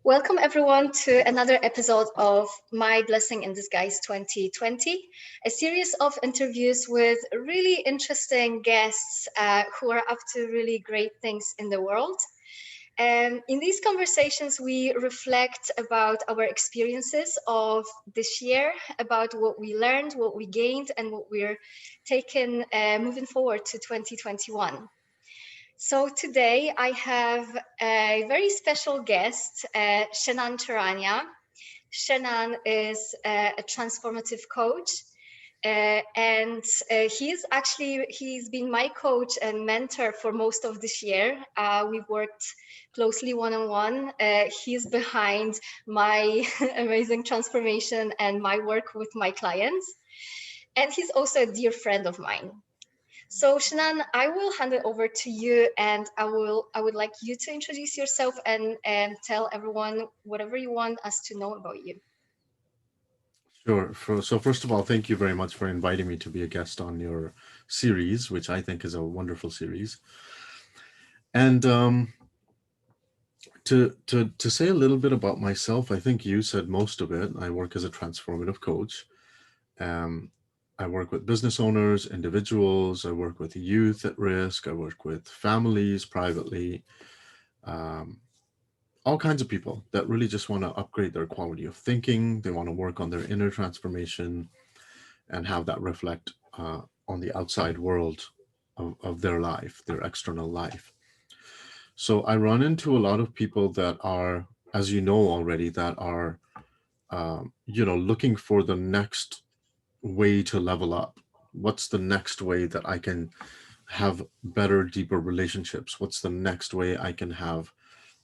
Welcome everyone to another episode of My Blessing in Disguise 2020, a series of interviews with really interesting guests who are up to really great things in the world. And in these conversations, we reflect about our experiences of this year, about what we learned, what we gained, and what we're taking moving forward to 2021. So today I have a very special guest, Shenan Charania. Shenan is a transformative coach, and he's been my coach and mentor for most of this year. We've worked closely one-on-one. He's behind my amazing transformation and my work with my clients. And he's also a dear friend of mine. So Shenan, I will hand it over to you, and I would like you to introduce yourself and tell everyone whatever you want us to know about you. Sure. So first of all, thank you very much for inviting me to be a guest on your series, which I think is a wonderful series. And to say a little bit about myself, I think you said most of it. I work as a transformative coach. Um, I work with business owners, individuals. I work with youth at risk. I work with families privately. Um, all kinds of people that really just want to upgrade their quality of thinking. They want to work on their inner transformation and have that reflect on the outside world of their life, their external life. So I run into a lot of people that are, as you know already, that are, looking for the next way to level up. What's the next way that I can have better, deeper relationships? What's the next way I can have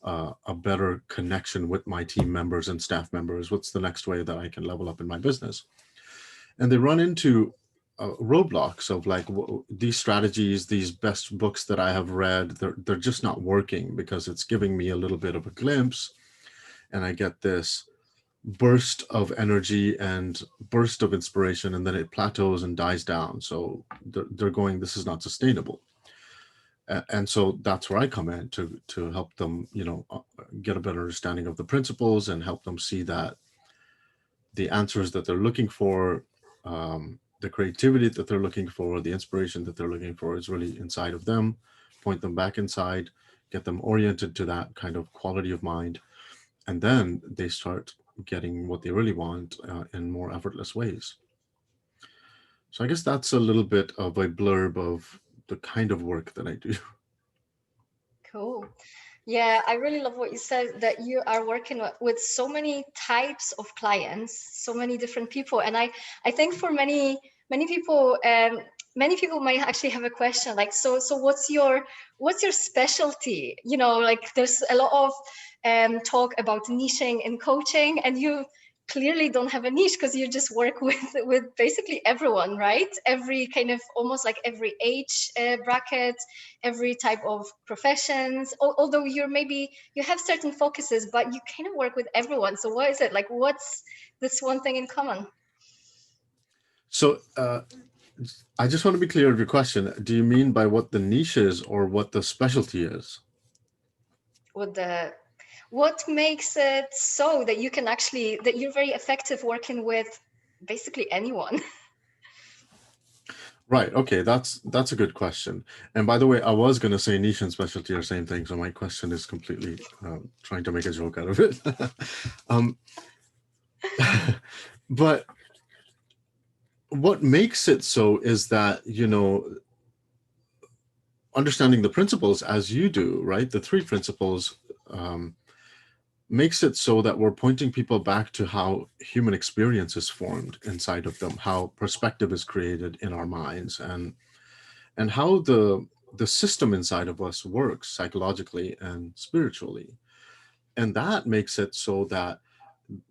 a better connection with my team members and staff members? What's the next way that I can level up in my business? And they run into roadblocks of like these strategies, these best books that I have read, they're just not working because it's giving me a little bit of a glimpse, and I get this burst of energy and burst of inspiration, and then it plateaus and dies down. So they're going, this is not sustainable. And so that's where I come in to help them, get a better understanding of the principles and help them see that the answers that they're looking for, the creativity that they're looking for, the inspiration that they're looking for is really inside of them. Point them back inside, get them oriented to that kind of quality of mind, and then they start getting what they really want in more effortless ways. So I guess that's a little bit of a blurb of the kind of work that I do. Cool. Yeah, I really love what you said, that you are working with so many types of clients, so many different people. And I think for many people, many people might actually have a question like, so what's your specialty? You know, like there's a lot of talk about niching in coaching, and you clearly don't have a niche because you just work with basically everyone, right? Every kind of, almost like every age bracket, every type of professions. Although you have certain focuses, but you kind of work with everyone. So what is it like? What's this one thing in common? So I just want to be clear of your question. Do you mean by what the niche is or what the specialty is? With the What makes it so that that you're very effective working with basically anyone? Right. Okay. That's a good question. And by the way, I was going to say niche and specialty are same thing. So my question is completely trying to make a joke out of it. um, but what makes it so is that, understanding the principles as you do, right? The three principles um, makes it so that we're pointing people back to how human experience is formed inside of them, how perspective is created in our minds, and how the system inside of us works psychologically and spiritually. And that makes it so that,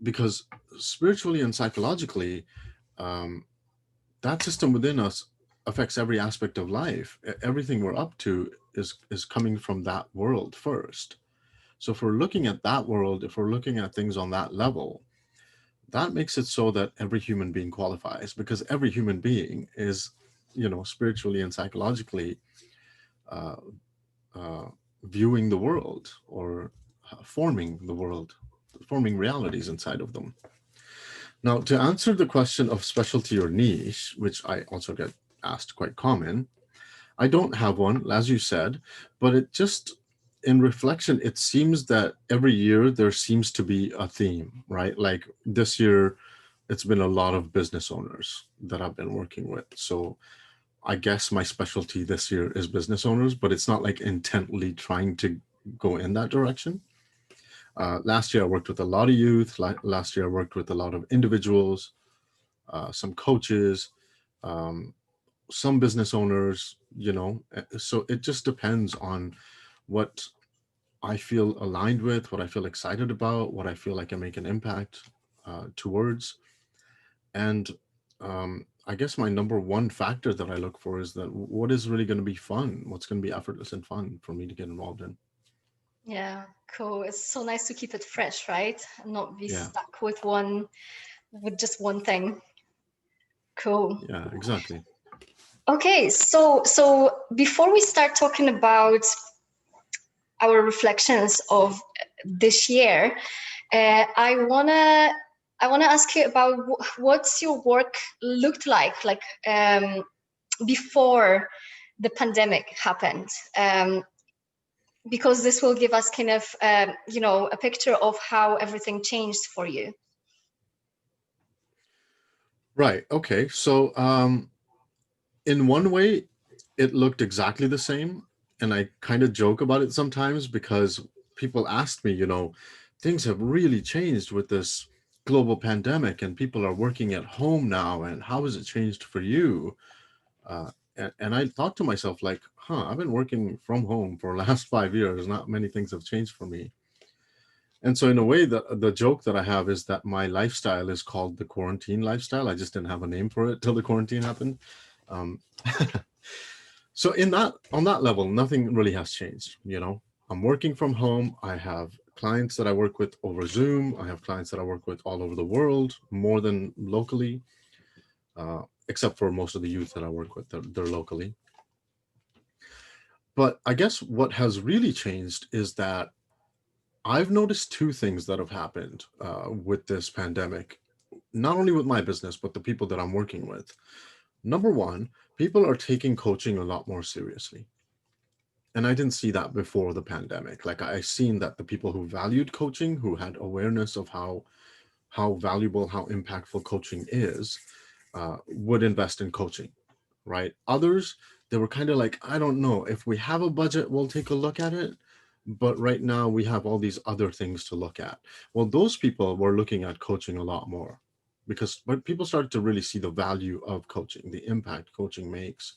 because spiritually and psychologically, um, that system within us affects every aspect of life. Everything we're up to is coming from that world first. So if we're looking at that world, if we're looking at things on that level, that makes it so that every human being qualifies, because every human being is, spiritually and psychologically uh, uh, viewing the world or forming the world. transforming realities inside of them. Now, to answer the question of specialty or niche, which I also get asked quite common, I don't have one, as you said, but it just, in reflection, it seems that every year there seems to be a theme, right? Like this year, it's been a lot of business owners that I've been working with. So I guess my specialty this year is business owners, but it's not like intently trying to go in that direction. Last year, I worked with a lot of youth. Last year, I worked with a lot of individuals, some coaches, um, some business owners, so it just depends on what I feel aligned with, what I feel excited about, what I feel like I make an impact towards. And I guess my number one factor that I look for is that what is really going to be fun, what's going to be effortless and fun for me to get involved in. Yeah, cool. It's so nice to keep it fresh, right? And not be Yeah, stuck with just one thing. Cool. yeah, exactly. Okay, so before we start talking about our reflections of this year, I wanna ask you about what's your work looked like before the pandemic happened. Because this will give us kind of a picture of how everything changed for you. Right. Okay. So in one way, it looked exactly the same. And I kind of joke about it sometimes because people asked me, things have really changed with this global pandemic and people are working at home now. And how has it changed for you? And I thought to myself, like, I've been working from home for the last 5 years. Not many things have changed for me. And so in a way, the joke that I have is that my lifestyle is called the quarantine lifestyle. I just didn't have a name for it till the quarantine happened. Um, so on that level, nothing really has changed. I'm working from home. I have clients that I work with over Zoom. I have clients that I work with all over the world, more than locally, except for most of the youth that I work with, they're locally. But I guess what has really changed is that I've noticed two things that have happened with this pandemic, not only with my business, but the people that I'm working with. Number one, people are taking coaching a lot more seriously. And I didn't see that before the pandemic. Like I seen that the people who valued coaching, who had awareness of how valuable, how impactful coaching is, would invest in coaching, right? Others, they were kind of like, I don't know, if we have a budget, we'll take a look at it. But right now we have all these other things to look at. Well, those people were looking at coaching a lot more but people started to really see the value of coaching, the impact coaching makes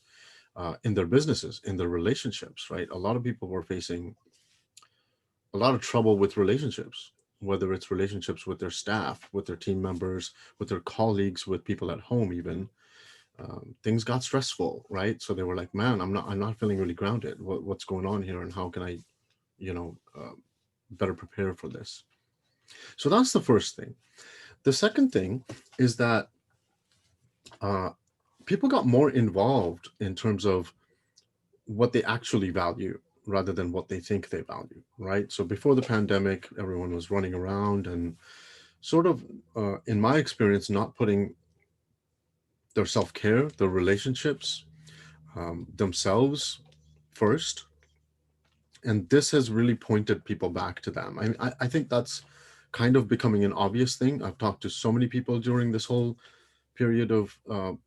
in their businesses, in their relationships, right? A lot of people were facing a lot of trouble with relationships, whether it's relationships with their staff, with their team members, with their colleagues, with people at home, even. Things got stressful, right? So they were like, man, I'm not feeling really grounded. What's going on here? And how can I, better prepare for this? So that's the first thing. The second thing is that uh, people got more involved in terms of what they actually value rather than what they think they value, right? So before the pandemic, everyone was running around and sort of, in my experience, not putting their self-care, their relationships, themselves first. And this has really pointed people back to them. I think that's kind of becoming an obvious thing. I've talked to so many people during this whole period of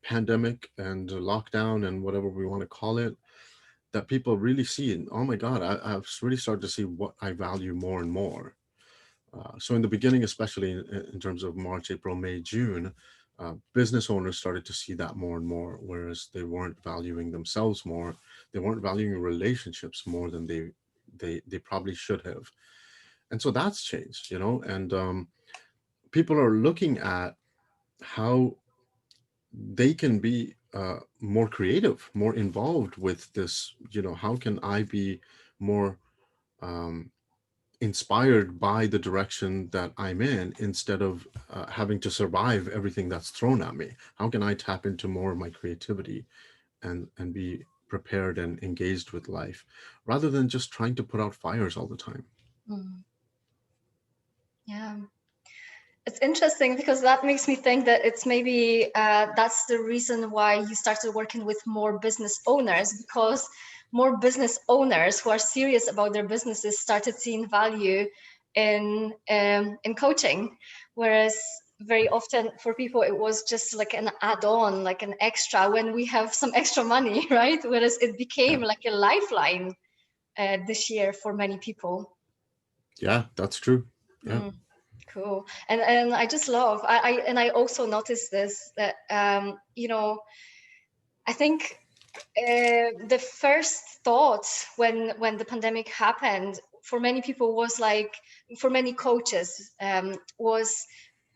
pandemic and lockdown and whatever we want to call it, that people really see it. Oh my God, I've really started to see what I value more and more. So in the beginning, especially in terms of March, April, May, June, business owners started to see that more and more, whereas they weren't valuing themselves more. They weren't valuing relationships more than they probably should have. And so that's changed, and people are looking at how they can be more creative, more involved with this. How can I be more um, inspired by the direction that I'm in instead of having to survive everything that's thrown at me? How can I tap into more of my creativity and be prepared and engaged with life rather than just trying to put out fires all the time? Mm. Yeah. It's interesting because that makes me think that it's maybe that's the reason why you started working with more business owners, because more business owners who are serious about their businesses started seeing value in coaching, whereas very often for people it was just like an add-on, like an extra when we have some extra money, right? Whereas it became like a lifeline this year for many people. Yeah, that's true. Yeah. Mm. Cool. And I just love I also noticed this that I think the first thought when the pandemic happened for many people was like, for many coaches, was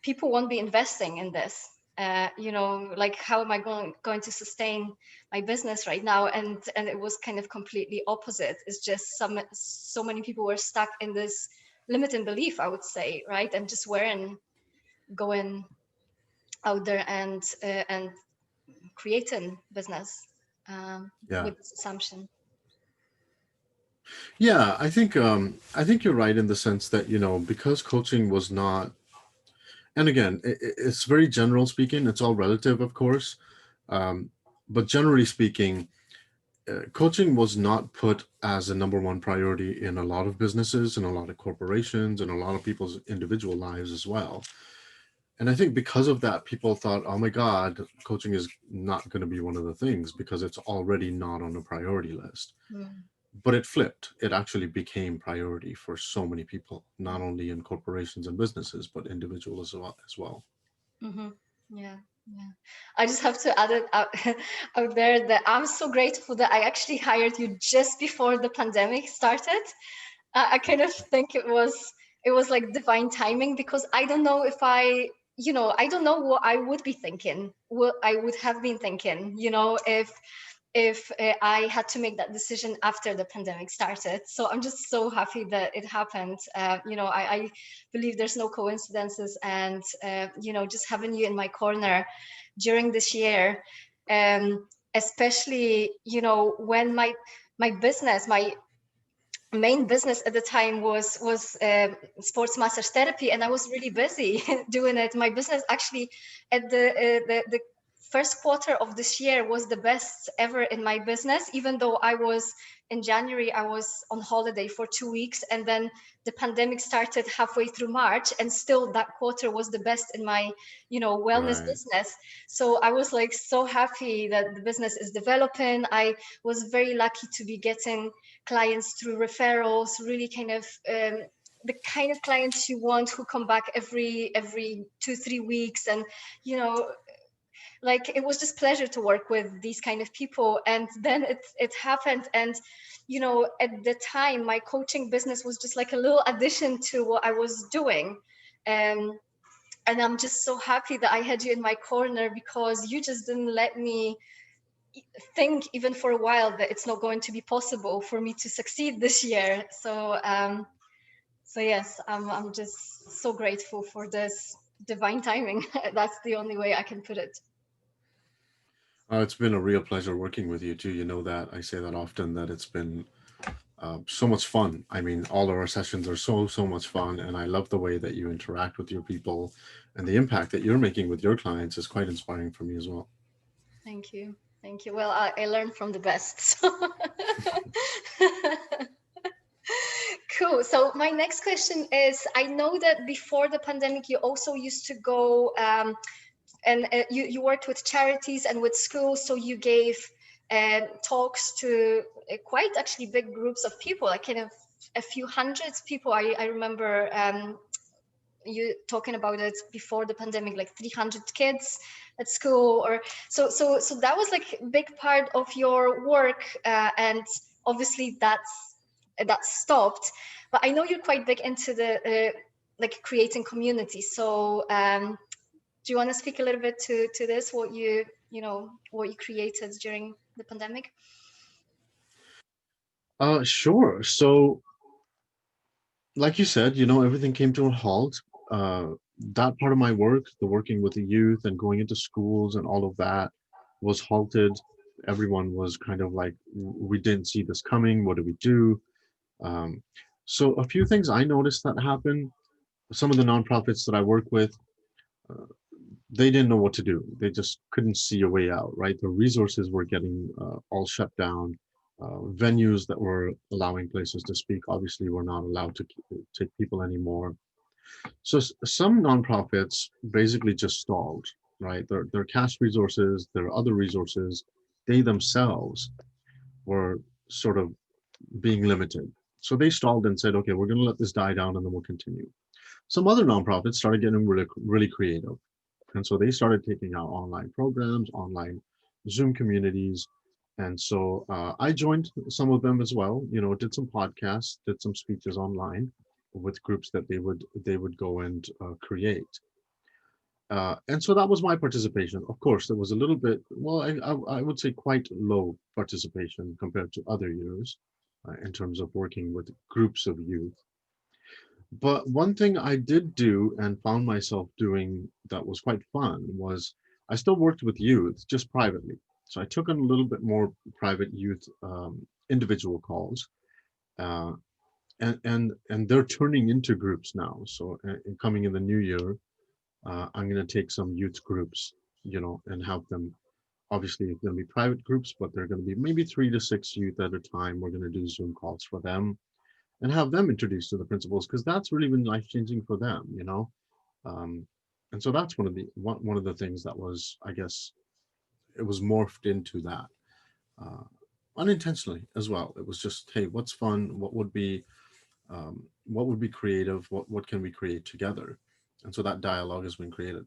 people won't be investing in this. Like, how am I going to sustain my business right now? And it was kind of completely opposite. It's just so many people were stuck in this limiting belief, I would say, right? And just weren't going out there and creating business Yeah. with this assumption. Yeah, I think you're right in the sense that, because coaching was not, and again, it's very general speaking, it's all relative, of course. Um, but generally speaking, coaching was not put as a number one priority in a lot of businesses and a lot of corporations and a lot of people's individual lives as well. And I think because of that, people thought, oh my God, coaching is not going to be one of the things because it's already not on a priority list. Mm, But it flipped. It actually became priority for so many people, not only in corporations and businesses, but individuals as well. mm-hmm. Yeah, yeah. I just have to add it out there that I'm so grateful that I actually hired you just before the pandemic started. I kind of think it was like divine timing, because I don't know if I don't know what I would be thinking, what I would have been thinking, if I had to make that decision after the pandemic started. So I'm just so happy that it happened. I believe there's no coincidences, and just having you in my corner during this year, especially when my business, my main business at the time was sports massage therapy, and I was really busy doing it. My business actually at the first quarter of this year was the best ever in my business, even though in January I was on holiday for 2 weeks, and then the pandemic started halfway through March, and still that quarter was the best in my wellness Right. business. So I was like so happy that the business is developing. I was very lucky to be getting clients through referrals, really kind of the kind of clients you want, who come back every 2-3 weeks. And like, it was just pleasure to work with these kind of people. And then it happened, and at the time my coaching business was just like a little addition to what I was doing. um, and I'm just so happy that I had you in my corner, because you just didn't let me think even for a while that it's not going to be possible for me to succeed this year. So yes, I'm just so grateful for this divine timing. That's the only way I can put it. It's been a real pleasure working with you too. You know that I say that often, that it's been so much fun. I mean, all of our sessions are so much fun, and I love the way that you interact with your people, and the impact that you're making with your clients is quite inspiring for me as well. Thank you. Thank you. Well, I learned from the best. So. Cool. So my next question is, I know that before the pandemic, you also used to go and you worked with charities and with schools. So you gave talks to quite actually big groups of people, like kind of a few hundreds people. I remember you talking about it before the pandemic, like 300 kids at school, or so that was like a big part of your work, and obviously that stopped. But I know you're quite big into the like creating communities. So do you want to speak a little bit to this, what what you created during the pandemic? Sure. So, like you said, everything came to a halt. Uh, that part of my work, the working with the youth and going into schools and all of that, was halted. Everyone was kind of like, we didn't see this coming. What do we do? Um, so a few things I noticed that happened. some of the nonprofits that I work with, uh, they didn't know what to do. They just couldn't see a way out, right? The resources were getting all shut down. Venues that were allowing places to speak obviously were not allowed to take people anymore. So some nonprofits basically just stalled, right? Their cash resources, their other resources, they themselves were sort of being limited. So they stalled and said, okay, we're going to let this die down and then we'll continue. Some other nonprofits started getting really creative. And so they started taking out online programs, online Zoom communities. And so I joined some of them as well, you know, did some podcasts, did some speeches online with groups that they would go and create. And so that was my participation. Of course, there was a little bit, well, I would say quite low participation compared to other years in terms of working with groups of youth. But one thing I did do and found myself doing that was quite fun was I still worked with youth just privately. So I took on a little bit more private youth individual calls, uh, and they're turning into groups now. So coming in the new year, I'm going to take some youth groups, you know, and help them. Obviously, it's going to be private groups, but they're going to be maybe 3 to 6 youth at a time. We're going to do Zoom calls for them and have them introduced to the principles because that's really been life changing for them, you know. Um, and so that's one of the things that was, I guess, it was morphed into that uh, unintentionally as well. It was just, hey, what's fun? What would be creative? What can we create together? And so that dialogue has been created.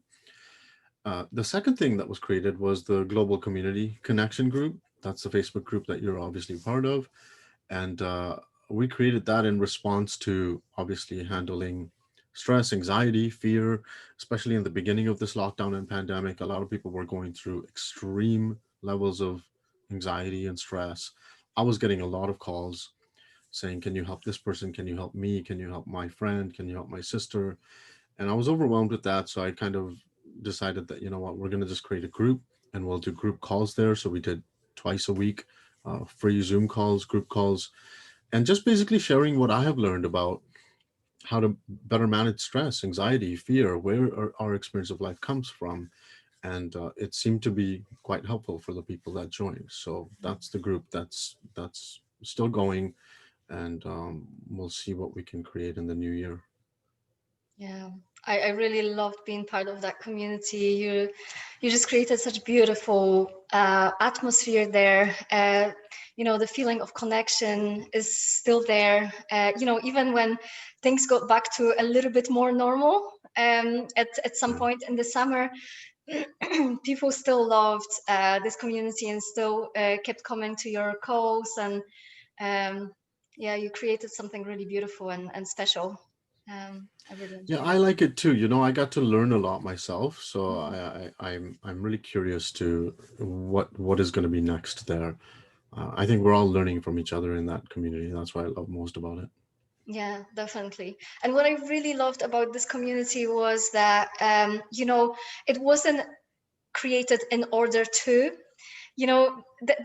The second thing that was created was the Global Community Connection Group. That's the Facebook group that you're obviously part of. And we created that in response to obviously handling stress, anxiety, fear, especially in the beginning of this lockdown and pandemic. A lot of people were going through extreme levels of anxiety and stress. I was getting a lot of calls saying, can you help this person? Can you help me? Can you help my friend? Can you help my sister? And I was overwhelmed with that. So I kind of decided that, you know what, we're going to just create a group and we'll do group calls there. So we did twice a week, free Zoom calls, group calls, and just basically sharing what I have learned about how to better manage stress, anxiety, fear, where our experience of life comes from. And it seemed to be quite helpful for the people that joined. So that's the group that's still going, and we'll see what we can create in the new year. Yeah, I really loved being part of that community. You just created such beautiful atmosphere there. The feeling of connection is still there. Even when things got back to a little bit more normal at some Yeah. point in the summer, people still loved this community and still kept coming to your calls. And yeah, you created something really beautiful and special. I really Yeah, enjoyed I it. like it too. You know, I got to learn a lot myself, so Mhm. I'm really curious to what is going to be next there. I think we're all learning from each other in that community. That's what I love most about it. Yeah, definitely. And what I really loved about this community was that, it wasn't created in order to,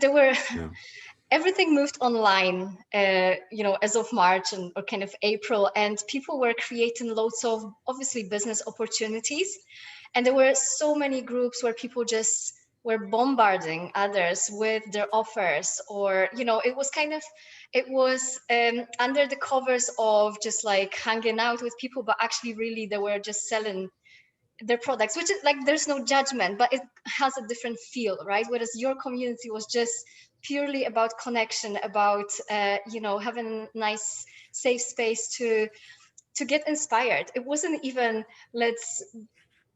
there were Yeah. everything moved online, as of March or kind of April, and people were creating loads of obviously business opportunities. And there were so many groups where people just were bombarding others with their offers, or, it was under the covers of just like hanging out with people, but actually really they were just selling their products, which is like there's no judgment, but it has a different feel, right? Whereas your community was just purely about connection, about having a nice safe space to get inspired. It wasn't even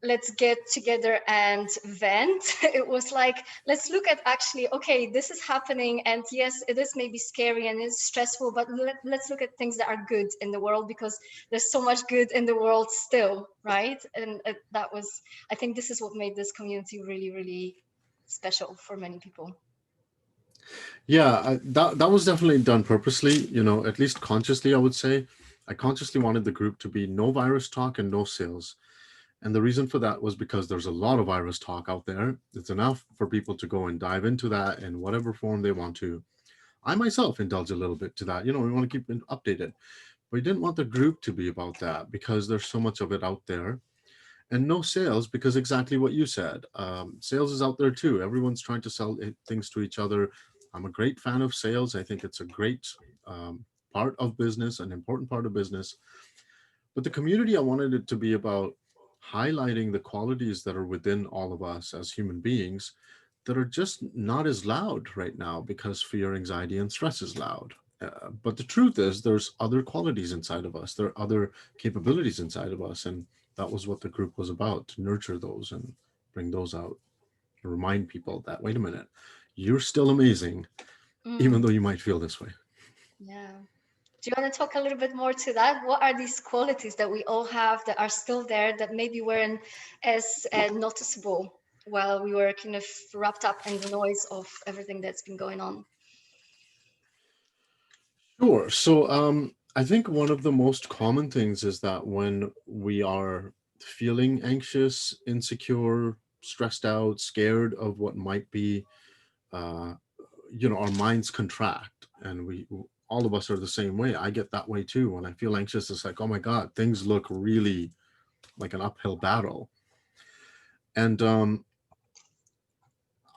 let's get together and vent. It was like, let's look at actually, okay, this is happening, and yes, it is maybe scary and it's stressful, but let's look at things that are good in the world, because there's so much good in the world still, right? And that was, I think this is what made this community really, really special for many people. Yeah, that was definitely done purposely, you know, at least consciously, I would say. I consciously wanted the group to be no virus talk and no sales. And the reason for that was because there's a lot of virus talk out there. It's enough for people to go and dive into that in whatever form they want to. I myself indulge a little bit to that. You know, we want to keep it updated. We didn't want the group to be about that because there's so much of it out there. And no sales, because exactly what you said. Sales is out there too. Everyone's trying to sell things to each other. I'm a great fan of sales. I think it's a great part of business, an important part of business. But the community, I wanted it to be about highlighting the qualities that are within all of us as human beings that are just not as loud right now because fear, anxiety, and stress is loud. But the truth is, there's other qualities inside of us. There are other capabilities inside of us, and that was what the group was about, to nurture those and bring those out, and remind people that, wait a minute, you're still amazing, even Mm, though you might feel this way. yeah. Do you want to talk a little bit more to that? What are these qualities that we all have that are still there that maybe weren't as noticeable while we were kind of wrapped up in the noise of everything that's been going on? Sure. So, I think one of the most common things is that when we are feeling anxious, insecure, stressed out, scared of what might be, uh, our minds contract, and all of us are the same way. I get that way too. When I feel anxious, it's like, oh my God, things look really like an uphill battle. And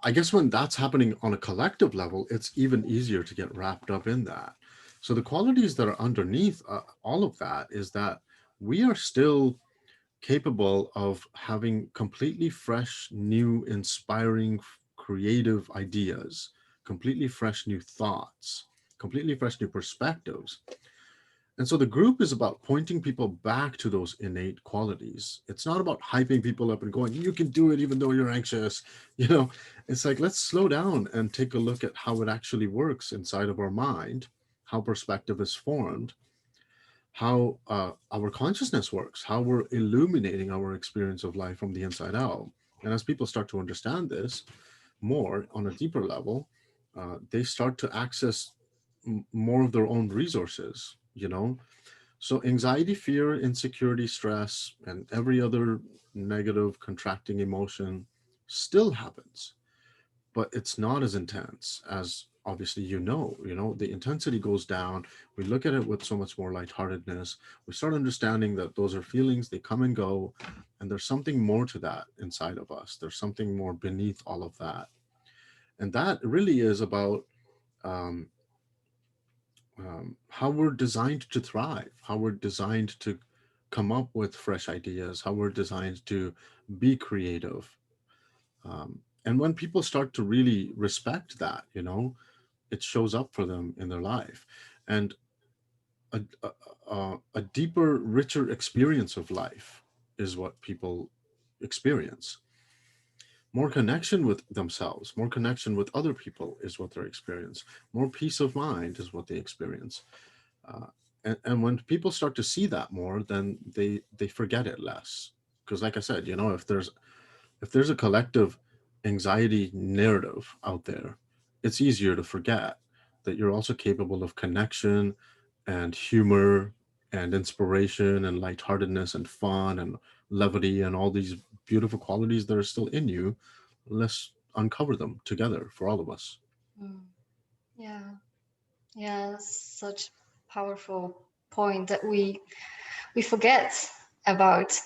I guess when that's happening on a collective level, it's even easier to get wrapped up in that. So the qualities that are underneath all of that is that we are still capable of having completely fresh, new, inspiring, creative ideas, completely fresh new thoughts, completely fresh new perspectives. And so the group is about pointing people back to those innate qualities. It's not about hyping people up and going, you can do it even though you're anxious. You know, it's like, let's slow down and take a look at how it actually works inside of our mind, how perspective is formed, how our consciousness works, how we're illuminating our experience of life from the inside out. And as people start to understand this more on a deeper level, they start to access more of their own resources, so anxiety, fear, insecurity, stress, and every other negative contracting emotion still happens, but it's not as intense as obviously the intensity goes down. We look at it with so much more lightheartedness. We start understanding that those are feelings, they come and go, and there's something more to that inside of us. There's something more beneath all of that. And that really is about um, how we're designed to thrive, how we're designed to come up with fresh ideas, how we're designed to be creative. And when people start to really respect that, it shows up for them in their life. And a deeper, richer experience of life is what people experience. More connection with themselves, more connection with other people is what they experience. More peace of mind is what they experience. Uh, and when people start to see that more, then they forget it less. Because, like I said, if there's a collective anxiety narrative out there, it's easier to forget that you're also capable of connection and humor and inspiration and lightheartedness and fun and levity and all these beautiful qualities that are still in you. Let's uncover them together for all of us. Mm, yeah, yeah, that's such powerful point that we forget about.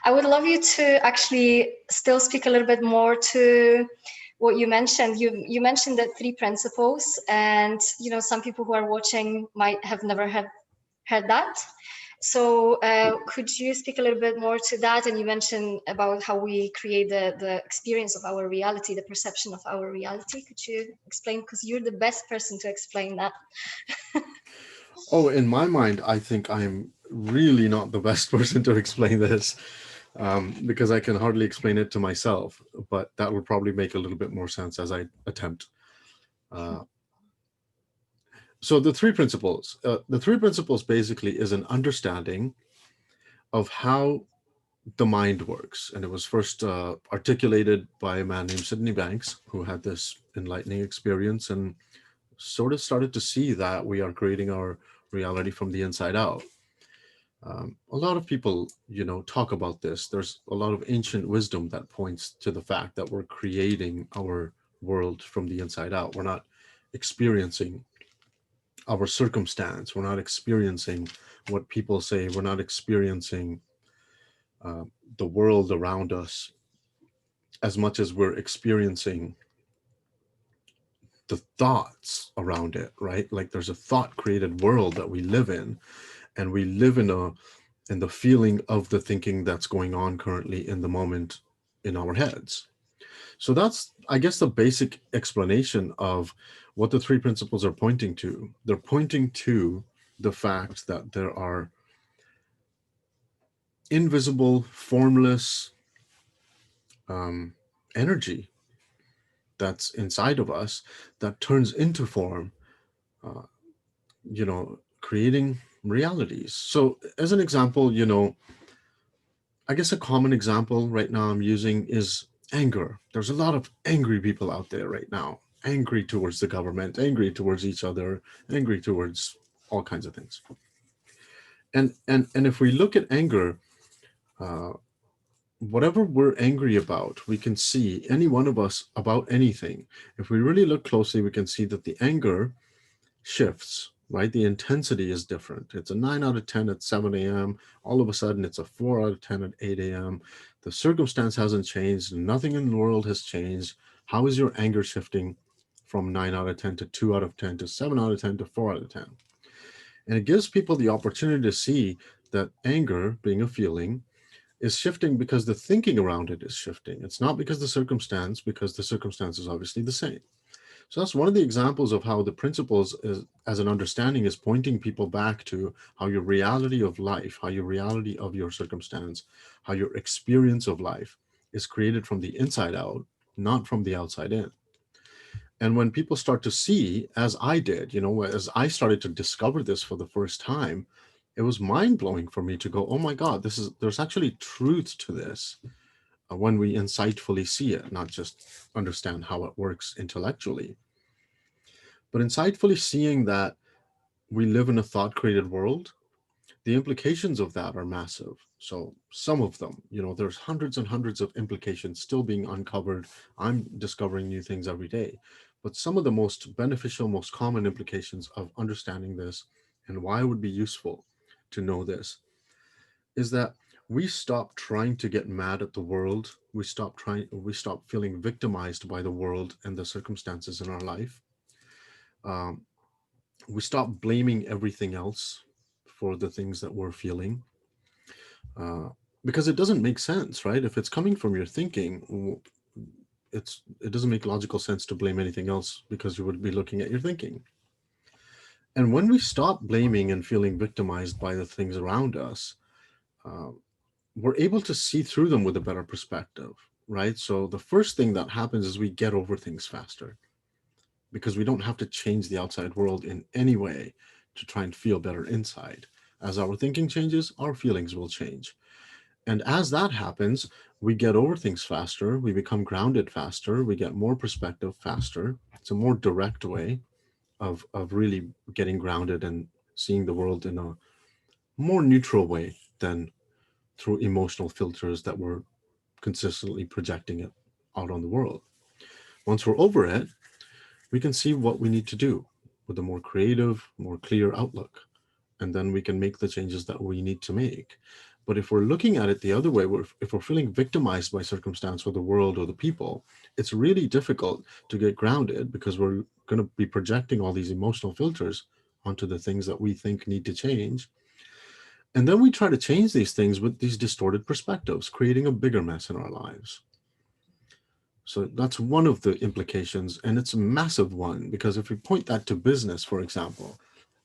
I would love you to actually still speak a little bit more to what you mentioned. You mentioned the three principles, and some people who are watching might have never heard that. So could you speak a little bit more to that? And you mentioned about how we create the experience of our reality, the perception of our reality. Could you explain? Because you're the best person to explain that. Oh, in my mind, I think I'm really not the best person to explain this, because I can hardly explain it to myself, but that will probably make a little bit more sense as I attempt. Uh, so the three principles basically is an understanding of how the mind works. And it was first articulated by a man named Sydney Banks, who had this enlightening experience and sort of started to see that we are creating our reality from the inside out. A lot of people, talk about this. There's a lot of ancient wisdom that points to the fact that we're creating our world from the inside out. We're not experiencing our circumstance. We're not experiencing what people say. We're not experiencing uh, the world around us as much as we're experiencing the thoughts around it, right? Like there's a thought created world that we live in, and we live in the feeling of the thinking that's going on currently in the moment in our heads. So that's, I guess, the basic explanation of what the three principles are pointing to. They're pointing to the fact that there are invisible, formless um, energy that's inside of us that turns into form, uh, creating realities. So, as an example, I guess a common example right now I'm using is anger. There's a lot of angry people out there right now, angry towards the government, angry towards each other, angry towards all kinds of things. And if we look at anger, uh, whatever we're angry about, we can see any one of us about anything. If we really look closely, we can see that the anger shifts, right? The intensity is different. It's a 9 out of 10 at 7 a.m. All of a sudden, it's a 4 out of 10 at 8 a.m. The circumstance hasn't changed. Nothing in the world has changed. How is your anger shifting from 9 out of 10 to 2 out of 10 to 7 out of 10 to 4 out of 10? And it gives people the opportunity to see that anger, being a feeling, is shifting because the thinking around it is shifting. It's not because the circumstance is obviously the same. So that's one of the examples of how the principles is, as an understanding, is pointing people back to how your reality of life, how your reality of your circumstance, how your experience of life is created from the inside out, not from the outside in. And when people start to see, as I did, as I started to discover this for the first time, it was mind blowing for me to go, oh my God, there's actually truth to this when we insightfully see it, not just understand how it works intellectually, but insightfully seeing that we live in a thought created world. The implications of that are massive. So some of them, there's hundreds and hundreds of implications still being uncovered. I'm discovering new things every day. But some of the most beneficial, most common implications of understanding this, and why it would be useful to know this, is that we stop trying to get mad at the world. We stop feeling victimized by the world and the circumstances in our life. Um, we stop blaming everything else for the things that we're feeling, uh, because it doesn't make sense, right? If it's coming from your thinking, it doesn't make logical sense to blame anything else because you would be looking at your thinking. And when we stop blaming and feeling victimized by the things around us, uh, we're able to see through them with a better perspective, right? So the first thing that happens is we get over things faster because we don't have to change the outside world in any way to try and feel better inside. As our thinking changes, our feelings will change. And as that happens, we get over things faster, we become grounded faster, we get more perspective faster. It's a more direct way of really getting grounded and seeing the world in a more neutral way than through emotional filters that we're consistently projecting it out on the world. Once we're over it, we can see what we need to do with a more creative, more clear outlook. And then we can make the changes that we need to make. But if we're looking at it the other way, if we're feeling victimized by circumstance or the world or the people, it's really difficult to get grounded because we're going to be projecting all these emotional filters onto the things that we think need to change. And then we try to change these things with these distorted perspectives, creating a bigger mess in our lives. So that's one of the implications, and it's a massive one, because if we point that to business, for example,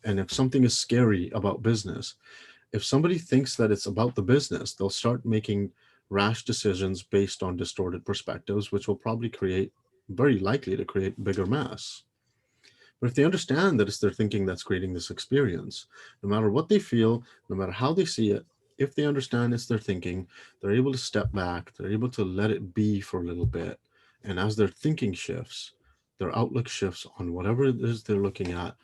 and if something is scary about business, if somebody thinks that it's about the business, they'll start making rash decisions based on distorted perspectives, which will probably very likely to create bigger mess. But if they understand that it's their thinking that's creating this experience, no matter what they feel, no matter how they see it, if they understand it's their thinking, they're able to step back, they're able to let it be for a little bit. And as their thinking shifts, their outlook shifts on whatever it is they're looking at,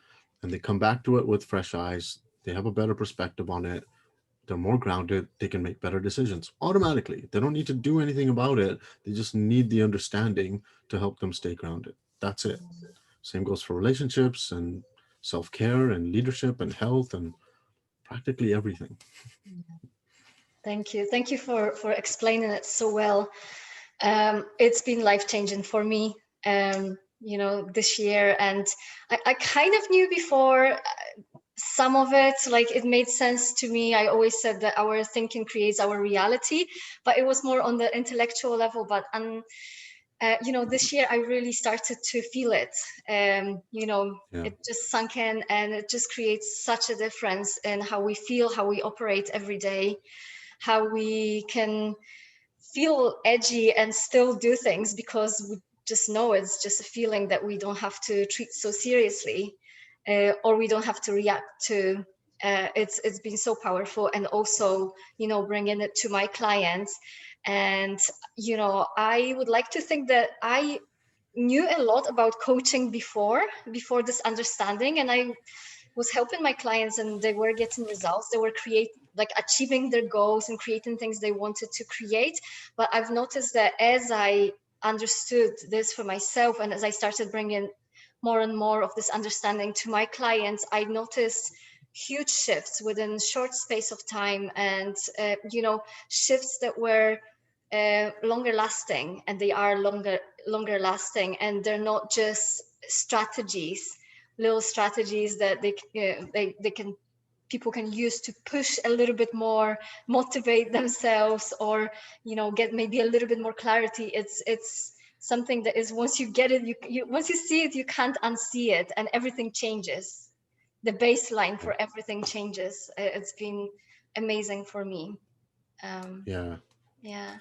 and they come back to it with fresh eyes, they have a better perspective on it, they're more grounded, they can make better decisions automatically. They don't need to do anything about it. They just need the understanding to help them stay grounded. That's it. Same goes for relationships and self-care and leadership and health and practically everything. Thank you. Thank you for explaining it so well. It's been life-changing for me, this year. And I kind of knew before some of it, like it made sense to me. I always said that our thinking creates our reality, but it was more on the intellectual level. But this year I really started to feel it. Yeah. It just sunk in, and it just creates such a difference in how we feel, how we operate every day, how we can feel edgy and still do things because we just know it's just a feeling that we don't have to treat so seriously, or we don't have to react to. It's been so powerful, and also bringing it to my clients. And I would like to think that I knew a lot about coaching before this understanding, and I was helping my clients, and they were getting results. They were achieving their goals and creating things they wanted to create. But I've noticed that as I understood this for myself, and as I started bringing more and more of this understanding to my clients, I noticed huge shifts within short space of time, and shifts that were longer lasting, and they are longer lasting, and they're not just strategies, little strategies that they can people can use to push a little bit more, motivate themselves, or get maybe a little bit more clarity. It's something that is, once you get it, you once you see it, you can't unsee it, and everything changes. The baseline for everything changes. It's been amazing for me. um Yeah. yeah.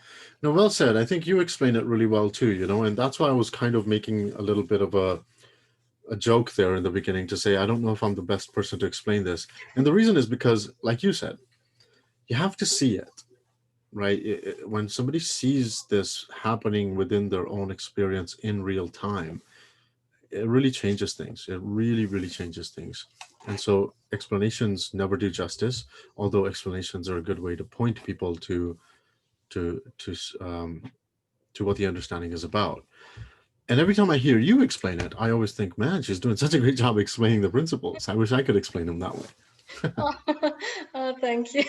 No, well said. I think you explained it really well too, and that's why I was kind of making a little bit of a joke there in the beginning to say, I don't know if I'm the best person to explain this. And the reason is because, like you said, you have to see it, right? When somebody sees this happening within their own experience in real time, it really changes things. It really, really changes things. And so explanations never do justice, although explanations are a good way to point people to to um, to what the understanding is about. And every time I hear you explain it, I always think, man, she's doing such a great job explaining the principles. I wish I could explain them that way. Oh, oh, thank you.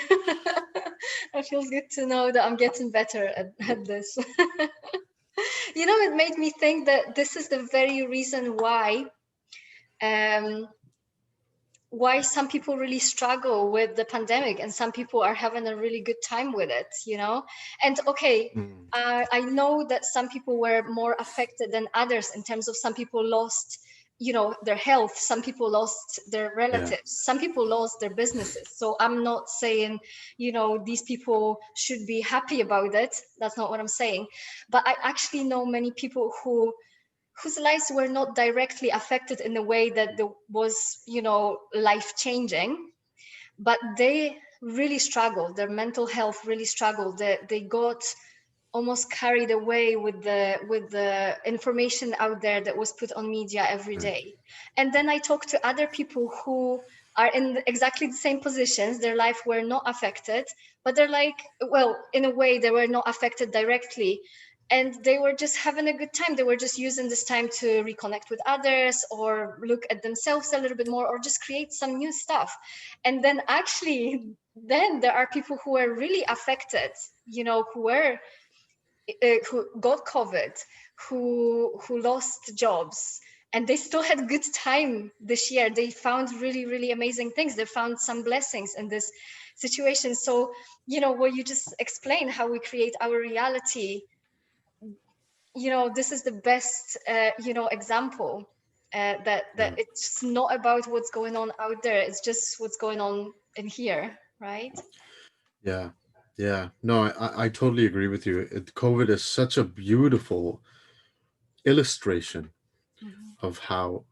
It feels good to know that I'm getting better at this. It made me think that this is the very reason um, why some people really struggle with the pandemic, and some people are having a really good time with it. And okay, Mm, I know that some people were more affected than others, in terms of some people lost their health, some people lost their yeah, relatives, some people lost their businesses. So I'm not saying these people should be happy about it. That's not what I'm saying. But I actually know many people whose lives were not directly affected in a way that there was life changing, but they really struggled. Their mental health really struggled. They got almost carried away with the information out there that was put on media every right, day. And then I talked to other people who are in exactly the same positions. Their life were not affected, but they're like, well, in a way they were not affected directly, and they were just having a good time. They were just using this time to reconnect with others, or look at themselves a little bit more, or just create some new stuff. And then actually then there are people who were really affected, who got COVID, who lost jobs, and they still had good time this year. They found really, really amazing things. They found some blessings in this situation. So, what you just explained, how we create our reality, this is the best, example, that yeah, it's not about what's going on out there. It's just what's going on in here, right? yeah, yeah. No, I totally agree with you. COVID is such a beautiful illustration Mhm. of how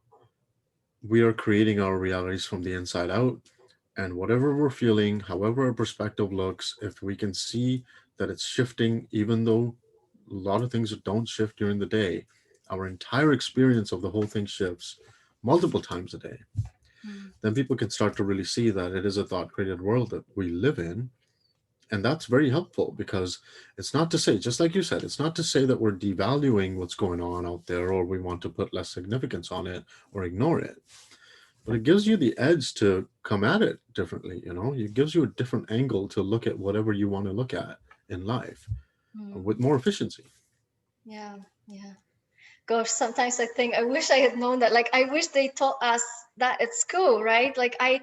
we are creating our realities from the inside out. And whatever we're feeling, however our perspective looks, if we can see that it's shifting, even though a lot of things don't shift during the day, our entire experience of the whole thing shifts multiple times a day, Mm. then people can start to really see that it is a thought created world that we live in. And that's very helpful, because it's not to say, just like you said, it's not to say that we're devaluing what's going on out there, or we want to put less significance on it or ignore it. but it gives you the edge to come at it differently. It gives you a different angle to look at whatever you want to look at in life Mm. with more efficiency. Yeah, yeah. Gosh, sometimes I think I wish I had known that. Like, I wish they taught us that at school, right? Like, I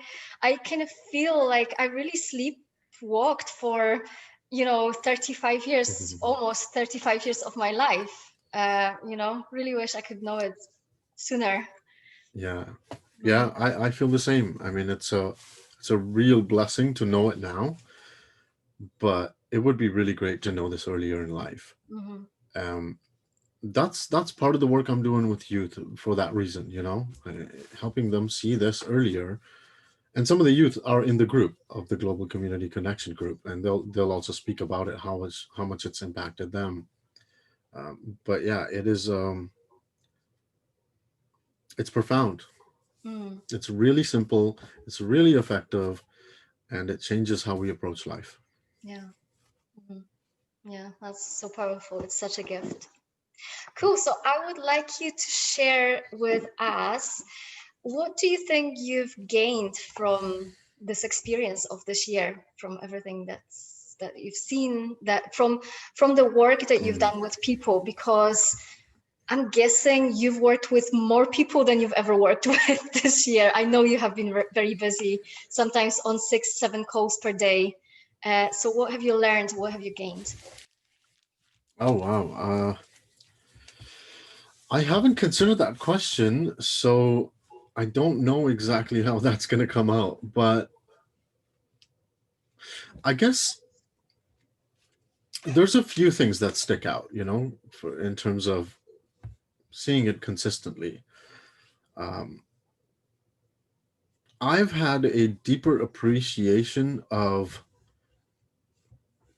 kind of feel like I really sleepwalked for, 35 years, almost 35 years of my life. Really wish I could know it sooner. Yeah. Mm, Yeah, I feel the same. I mean, it's a real blessing to know it now, but it would be really great to know this earlier in life. mm-hmm, Um, that's part of the work I'm doing with youth for that reason, helping them see this earlier. And some of the youth are in the group of the Global Community Connection group, and they'll also speak about it, how much it's impacted them. But yeah, it's profound. mm, It's really simple. It's really effective, and it changes how we approach life. yeah. Mhm. Yeah, that's so powerful. It's such a gift. Cool. So I would like you to share with us, what do you think you've gained from this experience of this year, from everything that you've seen, that from the work that you've Mm. done with people? Because I'm guessing you've worked with more people than you've ever worked with this year. I know you have been very busy, sometimes on 6, 7 calls per day. So what have you learned? What have you gained? Oh wow. I haven't considered that question, so I don't know exactly how that's going to come out. But I guess there's a few things that stick out, in terms of seeing it consistently. Um, I've had a deeper appreciation of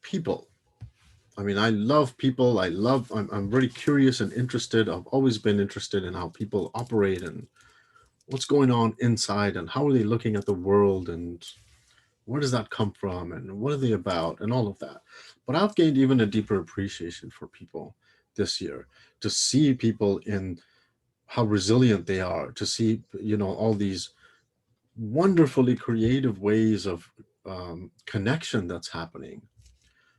people. I mean, I love people. I'm very curious and interested. I've always been interested in how people operate and what's going on inside and how are they looking at the world and where does that come from and what are they about and all of that. But I've gained even a deeper appreciation for people this year, to see people in how resilient they are, to see, all these wonderfully creative ways of connection that's happening,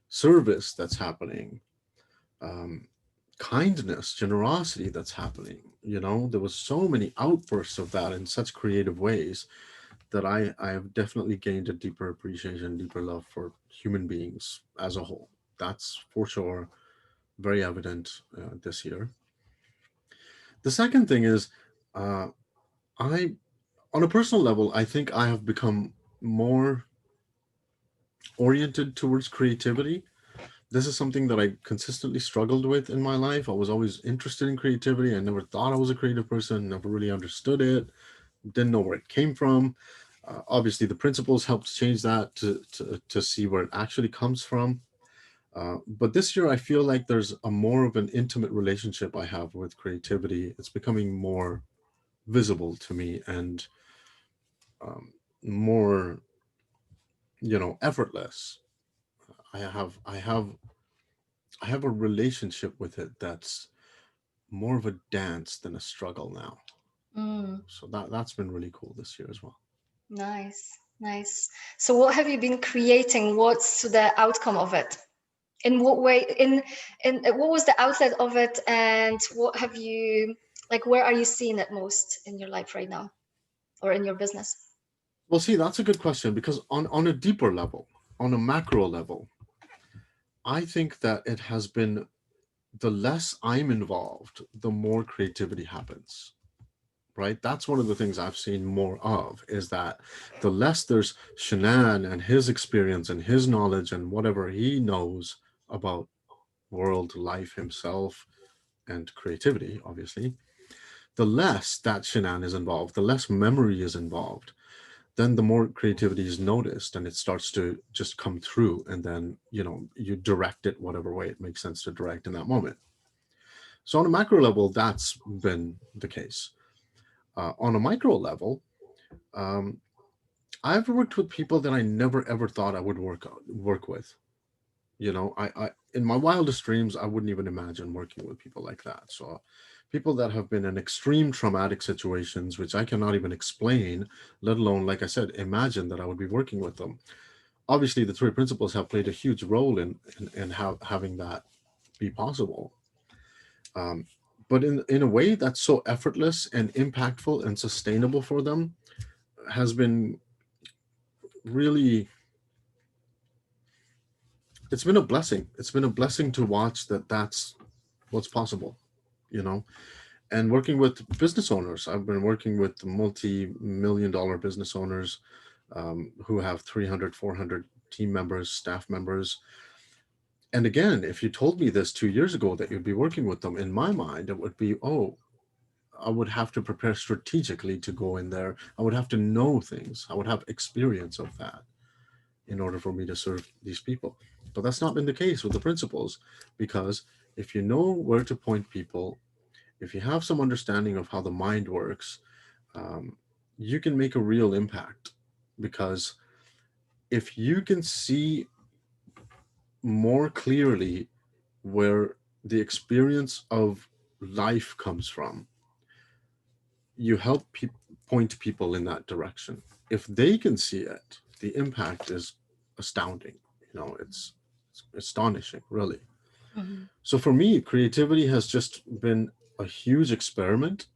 service that's happening, um, kindness, generosity that's happening. There was so many outbursts of that in such creative ways that I have definitely gained a deeper appreciation, deeper love for human beings as a whole. That's for sure very evident this year. The second thing is, uh, I, on a personal level, I think I have become more oriented towards creativity. This is something that I consistently struggled with in my life. I was always interested in creativity. I never thought I was a creative person, never really understood it, didn't know where it came from. Obviously, the principles helped change that to see where it actually comes from. But this year, I feel like there's a more of an intimate relationship I have with creativity. It's becoming more visible to me and more, effortless. I have I have I have a relationship with it that's more of a dance than a struggle now. Mm. So that's been really cool this year as well. Nice, nice. So what have you been creating? What's the outcome of it? In what way, in what was the outlet of it, and what have you, like, where are you seeing it most in your life right now or in your business? Well, see, that's a good question because on a deeper level, on a macro level, I think that it has been the less I'm involved, the more creativity happens. Right? That's one of the things I've seen more of is that the less there's Shenan and his experience and his knowledge and whatever he knows about world, life, himself, and creativity, obviously, the less that Shenan is involved, the less memory is involved, then the more creativity is noticed and it starts to just come through. And then, you direct it whatever way it makes sense to direct in that moment. So on a macro level, that's been the case. On a micro level, um, I've worked with people that I never ever thought I would work with. I in my wildest dreams, I wouldn't even imagine working with people like that. So, people that have been in extreme traumatic situations, which I cannot even explain, let alone, like I said, imagine that I would be working with them. Obviously, the three principles have played a huge role in having that be possible. Um, but in a way that's so effortless and impactful and sustainable for them has been really, it's been a blessing. It's been a blessing to watch that that's what's possible, you know. And working with business owners, I've been working with multi-million dollar business owners who have 300, 400 team members, staff members. And again, if you told me this 2 years ago that you'd be working with them, in my mind, it would be, oh, I would have to prepare strategically to go in there. I would have to know things. I would have experience of that in order for me to serve these people. But that's not been the case with the principles, because if you know where to point people, if you have some understanding of how the mind works, um, you can make a real impact. Because if you can see more clearly where the experience of life comes from, you help point people in that direction. If they can see it, the impact is astounding. It's astonishing, really. Mhm. So for me, creativity has just been a huge experiment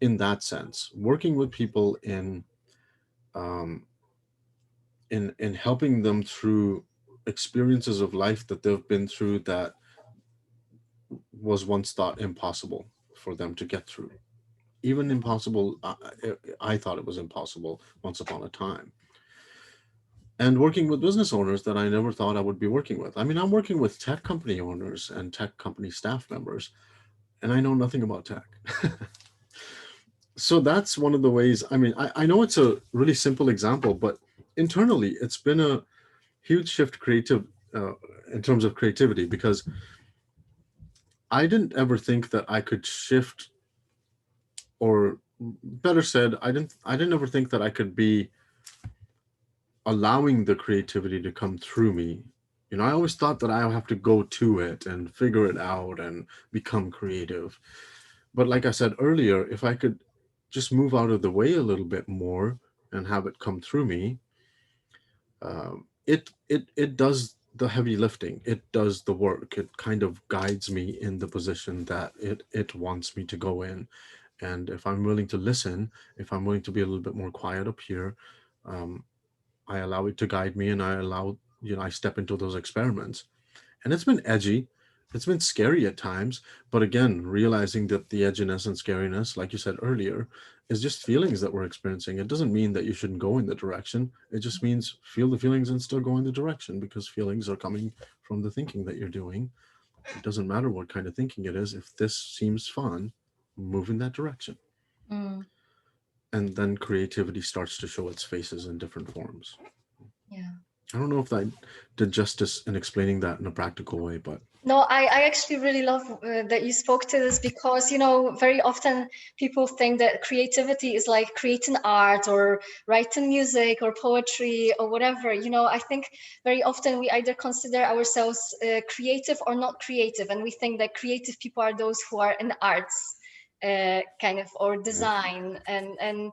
in that sense, working with people um, in helping them through experiences of life that they've been through that was once thought impossible for them to get through. Even impossible, I thought it was impossible once upon a time. And working with business owners that I never thought I would be working with. I mean, I'm working with tech company owners and tech company staff members, and I know nothing about tech. So that's one of the ways. I mean, I know it's a really simple example, but internally, it's been a huge shift uh, in terms of creativity, because I didn't ever think that I could shift, or better said, I didn't ever think that I could be allowing the creativity to come through me. I always thought that I have to go to it and figure it out and become creative. But like I said earlier, if I could just move out of the way a little bit more and have it come through me, it does the heavy lifting. It does the work. It kind of guides me in the position that it wants me to go in. And if I'm willing to listen, if I'm willing to be a little bit more quiet up here, um, I allow it to guide me, and I step into those experiments. And it's been edgy. It's been scary at times. But again, realizing that the edginess and scariness, like you said earlier, is just feelings that we're experiencing. It doesn't mean that you shouldn't go in the direction. It just means feel the feelings and still go in the direction, because feelings are coming from the thinking that you're doing. It doesn't matter what kind of thinking it is. If this seems fun, move in that direction. Mm, And then creativity starts to show its faces in different forms. yeah. I don't know if I did justice in explaining that in a practical way, but No, I actually really love that you spoke to this, because, very often people think that creativity is like creating art or writing music or poetry or whatever. I think very often we either consider ourselves creative or not creative. And we think that creative people are those who are in arts, kind of, or yeah, design and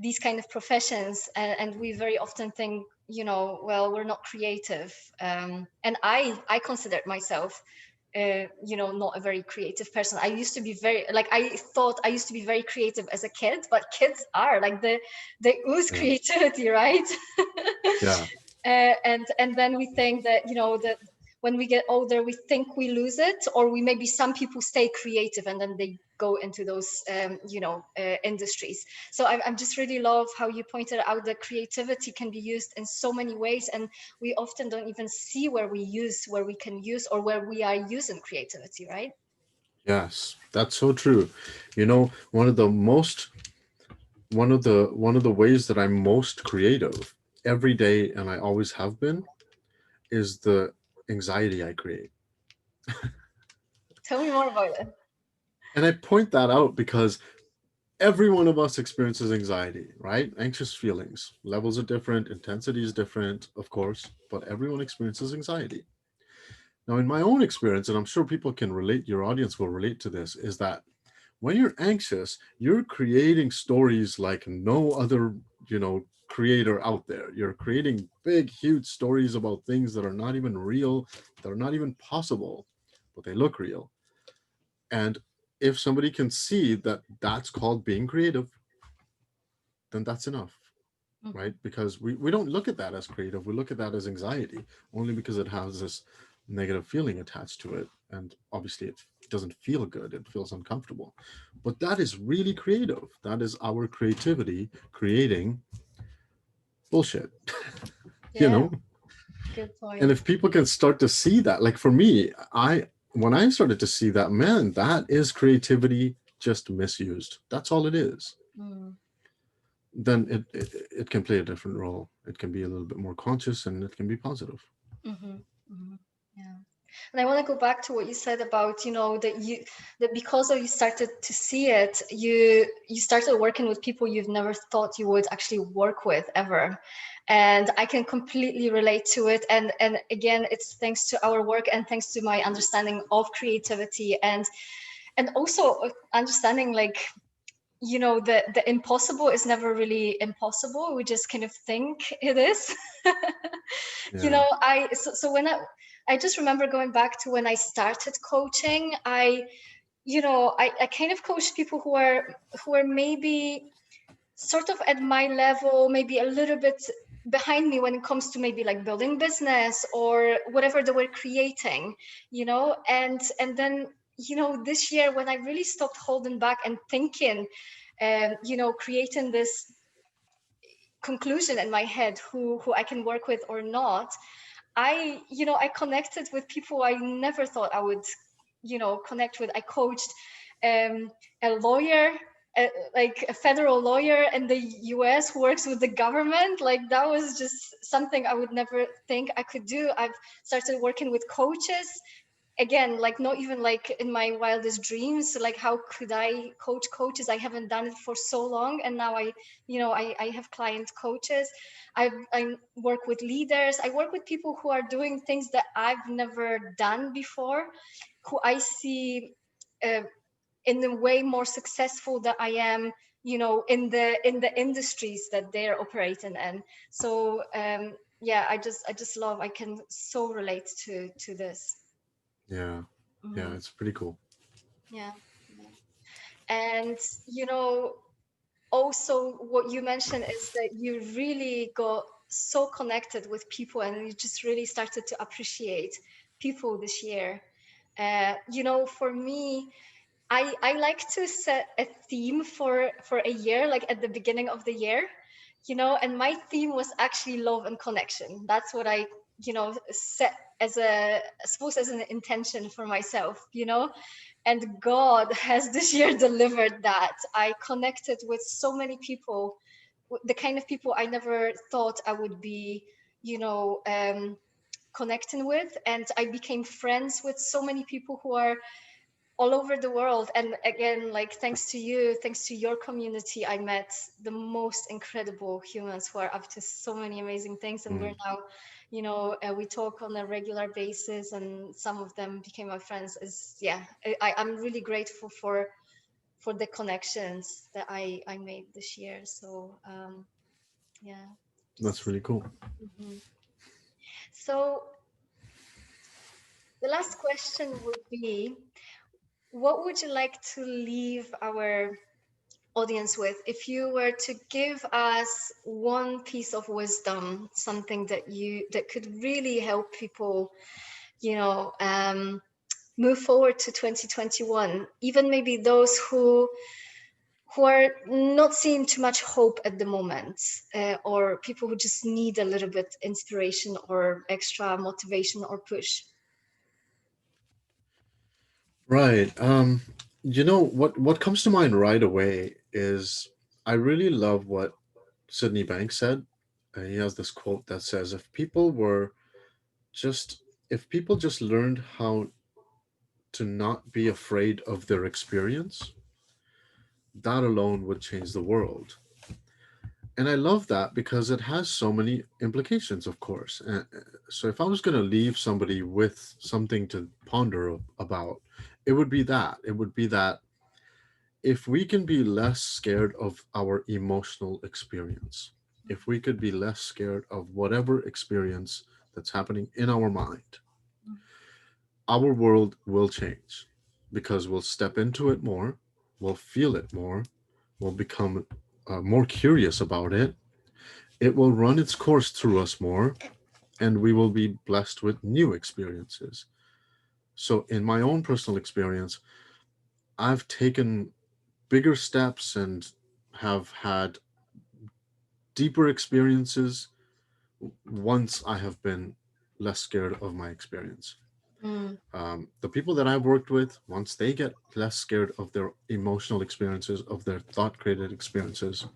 these kind of professions. And we very often think, well, we're not creative. And I considered myself not a very creative person. I used to be I thought I used to be very creative as a kid, but kids are like they ooze yeah, creativity, right? yeah, And then we think that that when we get older we think we lose it, or we maybe some people stay creative and then they go into those industries. So I'm just really love how you pointed out that creativity can be used in so many ways, and we often don't even see where we can use or where we are using creativity, right? yes, that's so true. One of the ways that I'm most creative every day, and I always have been, is the anxiety I create. Tell me more about it. And I point that out because every one of us experiences anxiety, right? Anxious feelings. Levels are different, intensity is different, of course, but everyone experiences anxiety. Now, in my own experience, and I'm sure people can relate, your audience will relate to this, is that When you're anxious, you're creating stories like no other, creator out there. You're creating big, huge stories about things that are not even real, that are not even possible, but they look real. And if somebody can see that that's called being creative, then that's enough, Mhm. right? Because we don't look at that as creative. We look at that as anxiety, only because it has this negative feeling attached to it. And obviously, it doesn't feel good, it feels uncomfortable. But that is really creative. That is our creativity creating bullshit, you Yeah, know? good And point. if people can start to see that, like for me, when I started to see that, man, that is creativity just misused. That's all it is. Mm. Then it can play a different role. It can be a little bit more conscious and it can be positive. Mm-hmm. Mm-hmm. Yeah. And I want to go back to what you said about, that because of you started to see it, you started working with people you've never thought you would actually work with ever. And I can completely relate to it. And again, it's thanks to our work and thanks to my understanding of creativity and also understanding like the impossible is never really impossible. We just kind of think it is. Yeah. So when I just remember going back to when I started coaching, I kind of coached people who are maybe sort of at my level, maybe a little bit behind me when it comes to maybe like building business or whatever they were creating, and then this year when I really stopped holding back and thinking, creating this conclusion in my head who I can work with or not. I connected with people I never thought I would, connect with. I coached a lawyer, like a federal lawyer in the US who works with the government. Like that was just something I would never think I could do. I've started working with coaches again, like not even like in my wildest dreams. Like how could I coach coaches? I haven't done it for so long, and now I have client coaches. I work with leaders. I work with people who are doing things that I've never done before, who I see uh, in a way more successful than I am, in the industries that they're operating in. So yeah, I just love. I can so relate to this. Yeah. Yeah. Mhm. It's pretty cool. Yeah, yeah. And also what you mentioned is that you really got so connected with people and you just really started to appreciate people this year. For me, I like to set a theme for a year, like at the beginning of the year, and my theme was actually love and connection. That's what I, set as I suppose as an intention for myself, and God has this year delivered that. I connected with so many people, the kind of people I never thought I would be, you know, um, connecting with. And I became friends with so many people who are all over the world. And again, like thanks to you, thanks to your community, I met the most incredible humans who are up to so many amazing things. And we're Mm. now, we talk on a regular basis, and some of them became my friends. Is yeah, I'm really grateful for the connections that I made this year. So yeah, That's just really cool. mhm. So the last question would be, what would you like to leave our audience with if you were to give us one piece of wisdom, something that could really help people, move forward to 2021, even maybe those who are not seeing too much hope at the moment, or people who just need a little bit inspiration or extra motivation or push. Right. What comes to mind right away is I really love what Sydney Banks said. He has this quote that says, just if people just learned how to not be afraid of their experience, that alone would change the world." And I love that because it has so many implications, of course. So if I was going to leave somebody with something to ponder about, it would be that. It would be that if we can be less scared of our emotional experience, if we could be less scared of whatever experience that's happening in our mind, our world will change because we'll step into it more, we'll feel it more, we'll become more curious about it. It will run its course through us more, and we will be blessed with new experiences. So, in my own personal experience, I've taken bigger steps and have had deeper experiences once I have been less scared of my experience. Mm. The people that I've worked with, once they get less scared of their emotional experiences, of their thought created experiences,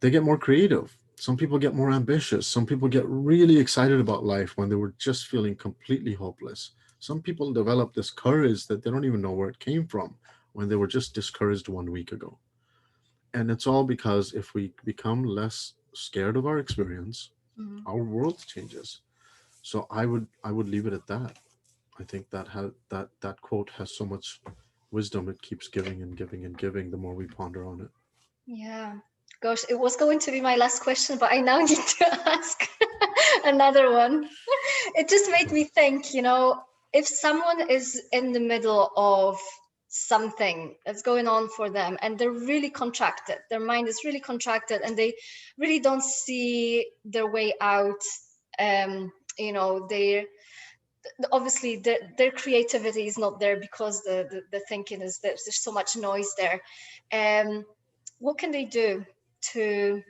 they get more creative. Some people get more ambitious. Some people get really excited about life when they were just feeling completely hopeless. Some people develop this courage that they don't even know where it came from when they were just discouraged 1 week ago. And it's all because if we become less scared of our experience, Mm. our world changes. So I would leave it at that. I think that quote has so much wisdom. It keeps giving and giving and giving the more we ponder on it. Yeah. Gosh, it was going to be my last question, but I now need to ask another one. It just made me think, if someone is in the middle of something that's going on for them and they're really contracted, their mind is really contracted and they really don't see their way out, they're obviously their creativity is not there because the thinking is there's so much noise there. What can they do to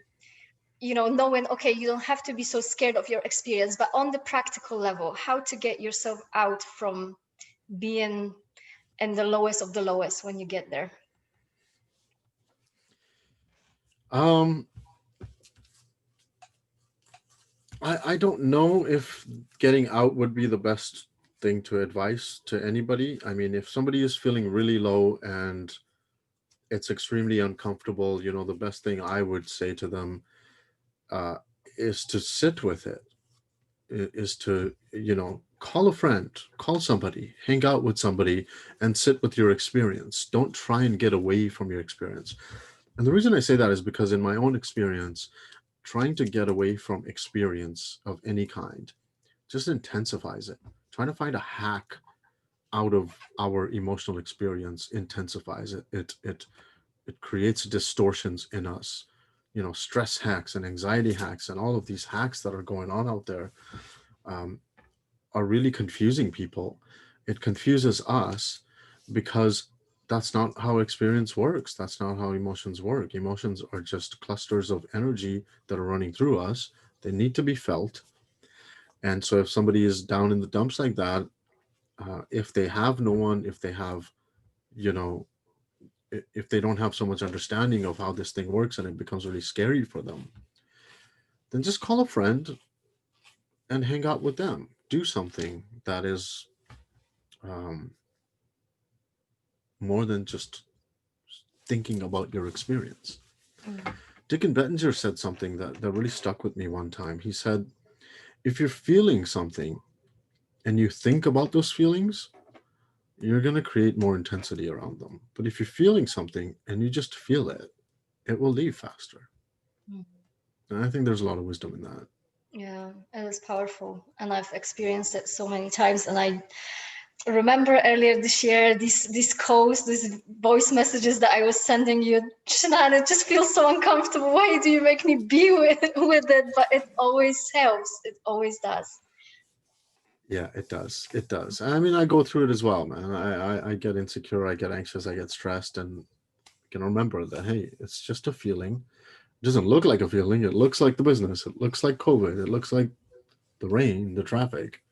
knowing, okay, you don't have to be so scared of your experience, but on the practical level, how to get yourself out from being in the lowest of the lowest when you get there? Um, I don't know if getting out would be the best thing to advise to anybody. I mean, if somebody is feeling really low and it's extremely uncomfortable, the best thing I would say to them uh, is to sit with it, is to, call a friend, call somebody, hang out with somebody, and sit with your experience. Don't try and get away from your experience. And the reason I say that is because in my own experience, trying to get away from experience of any kind just intensifies it. Trying to find a hack out of our emotional experience intensifies it. It creates distortions in us. Stress hacks and anxiety hacks and all of these hacks that are going on out there um, are really confusing people. It confuses us because that's not how experience works. That's not how emotions work. Emotions are just clusters of energy that are running through us. They need to be felt. And so if somebody is down in the dumps like that, if they have no one, if they have, you know, if they don't have so much understanding of how this thing works and it becomes really scary for them, then just call a friend and hang out with them. Do something that is um, more than just thinking about your experience. Mm. Dickon Bettinger said something that really stuck with me one time. He said, if you're feeling something and you think about those feelings, you're going to create more intensity around them. But if you're feeling something and you just feel it, it will leave faster. Mm. And I think there's a lot of wisdom in that. Yeah, it is powerful, and I've experienced it so many times. And I remember earlier this year these calls, these voice messages that I was sending you. Shenan, it just feels so uncomfortable. Why do you make me be with it? But it always helps. It always does. Yeah, it does. It does. I mean, I go through it as well, man. I get insecure, I get anxious, I get stressed, and I can remember that, hey, it's just a feeling. It doesn't look like a feeling. It looks like the business. It looks like COVID. It looks like the rain, the traffic.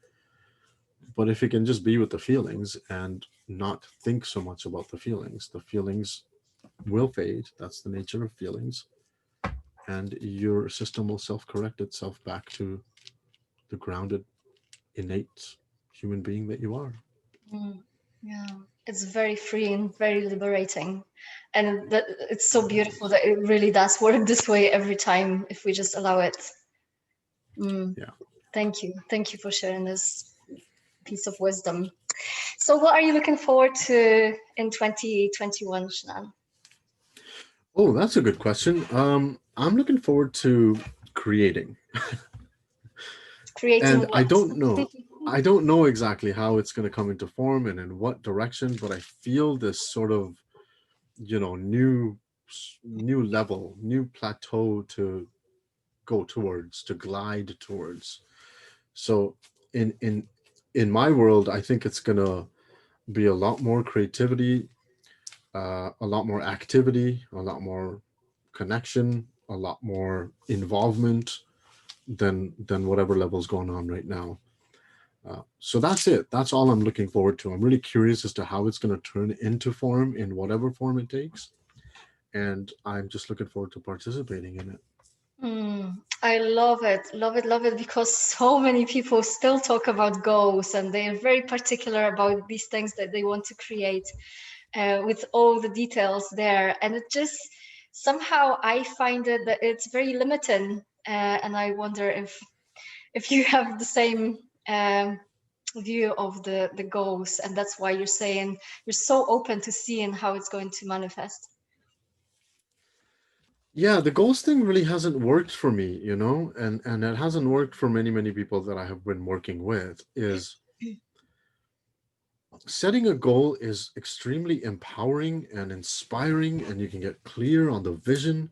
But if you can just be with the feelings and not think so much about the feelings will fade. That's the nature of feelings. And your system will self correct itself back to the grounded, innate human being that you are. Mm. Yeah, it's very freeing, very liberating, and that it's so beautiful that it really does work this way every time if we just allow it. Mm. Yeah. Thank you for sharing this piece of wisdom. So what are you looking forward to in 2021, Shenan? Oh, that's a good question. I'm looking forward to creating, Creating and I what? don't know. I don't know exactly how it's going to come into form and in what direction, but I feel this sort of, new level, new plateau to go towards, to glide towards. So in in in my world, I think it's going to be a lot more creativity, a lot more activity, a lot more connection, a lot more involvement than whatever level's going on right now. So that's it. That's all I'm looking forward to. I'm really curious as to how it's going to turn into form in whatever form it takes, and I'm just looking forward to participating in it. I love it, love it, love it, because so many people still talk about goals and they're very particular about these things that they want to create, with all the details there. And it just somehow I find it that it's very limiting. And I wonder if you have the same view of the goals, and that's why you're saying you're so open to seeing how it's going to manifest. Yeah, the goals thing really hasn't worked for me, and it hasn't worked for many people that I have been working with. Is setting a goal is extremely empowering and inspiring, and you can get clear on the vision.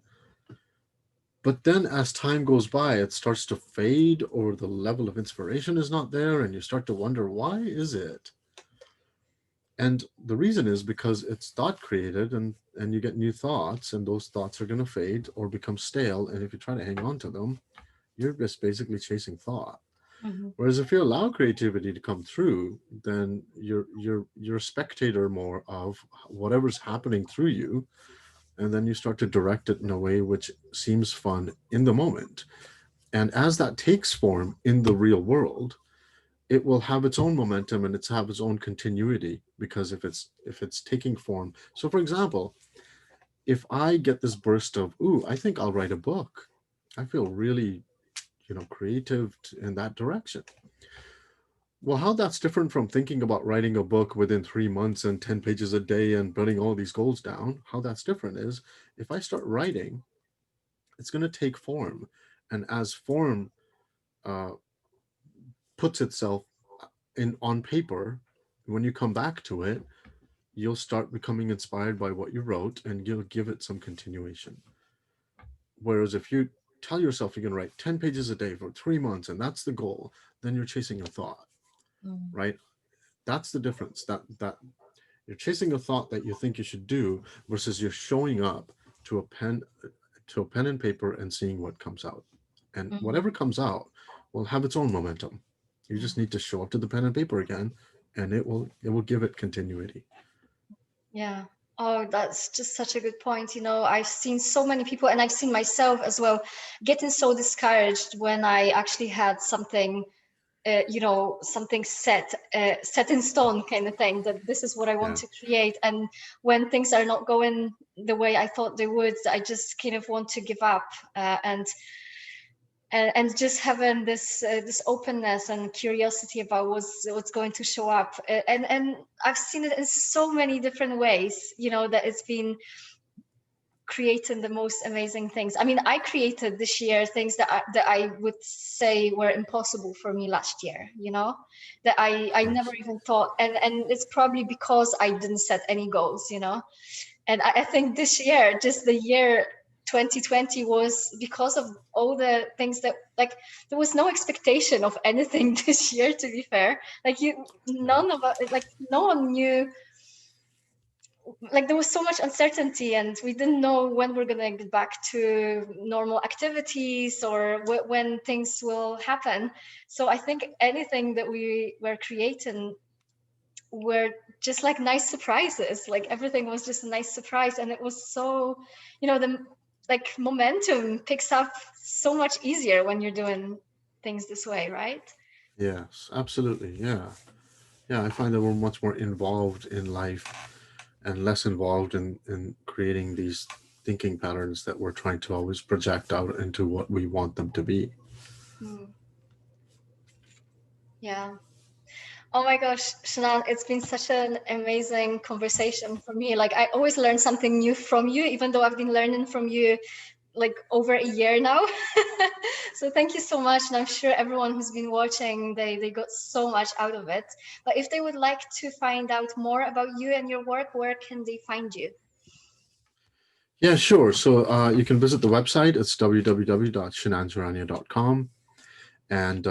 But then as time goes by, it starts to fade, or the level of inspiration is not there, and you start to wonder, why is it? And the reason is because it's thought created, and you get new thoughts, and those thoughts are going to fade or become stale. And if you try to hang on to them, you're just basically chasing thought. Mm-hmm. Whereas if you allow creativity to come through, then you're a spectator more of whatever's happening through you, and then you start to direct it in a way which seems fun in the moment. And as that takes form in the real world, it will have its own momentum and it's have its own continuity, because if it's taking form. So for example, if I get this burst of, ooh, I think I'll write a book, I feel really, creative in that direction. Well, how that's different from thinking about writing a book within 3 months and 10 pages a day and putting all these goals down, how that's different is, if I start writing, it's going to take form. And as form uh, puts itself in on paper, when you come back to it, you'll start becoming inspired by what you wrote and you'll give it some continuation. Whereas if you tell yourself you're going to write 10 pages a day for 3 months and that's the goal, then you're chasing a thought, Mm. right? That's the difference. That you're chasing a thought that you think you should do, versus you're showing up to a pen and paper and seeing what comes out. And Mm. whatever comes out will have its own momentum. You just need to show up to the pen and paper again, and it will give it continuity. Yeah. Oh, that's just such a good point. I've seen so many people, and I've seen myself as well, getting so discouraged when I actually had something, something set in stone kind of thing, that this is what I want Yeah. to create. And when things are not going the way I thought they would, I just kind of want to give up, and just having this openness and curiosity about what's going to show up. And I've seen it in so many different ways, that it's been creating the most amazing things. I mean, I created this year things that I would say were impossible for me last year, that I never Nice. even thought. And it's probably because I didn't set any goals, and I think this year, just the year 2020, was because of all the things that, like, there was no expectation of anything this year, to be fair. Like, none of us, like, no one knew. Like, there was so much uncertainty, and we didn't know when we're gonna get back to normal activities, or when things will happen. So I think anything that we were creating were just like nice surprises. Like, everything was just a nice surprise, and it was so, the like momentum picks up so much easier when you're doing things this way, right? Yes, absolutely. Yeah. Yeah, I find that we're much more involved in life and less involved in creating these thinking patterns that we're trying to always project out into what we want them to be. Hmm. Yeah. Oh my gosh, Shenan, it's been such an amazing conversation for me. Like I always learn something new from you, even though I've been learning from you like over a year now. So thank you so much. And I'm sure everyone who's been watching, they got so much out of it. But if they would like to find out more about you and your work, where can they find you? Yeah, sure. So you can visit the website. It's www.shenancharania.com, and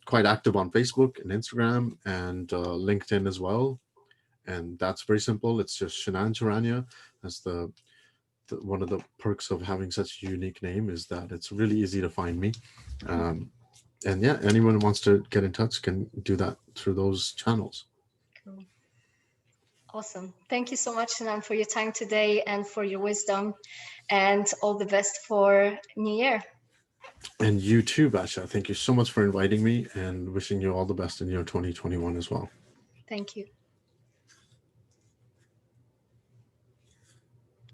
quite active on Facebook and Instagram and LinkedIn as well. And that's very simple. It's just Shenan Charania. That's the one of the perks of having such a unique name, is that it's really easy to find me. And yeah, anyone who wants to get in touch can do that through those channels. Cool. Awesome. Thank you so much, Shenan, for your time today and for your wisdom, and all the best for New Year. And you too, Basha. Thank you so much for inviting me, and wishing you all the best in your 2021 as well. Thank you.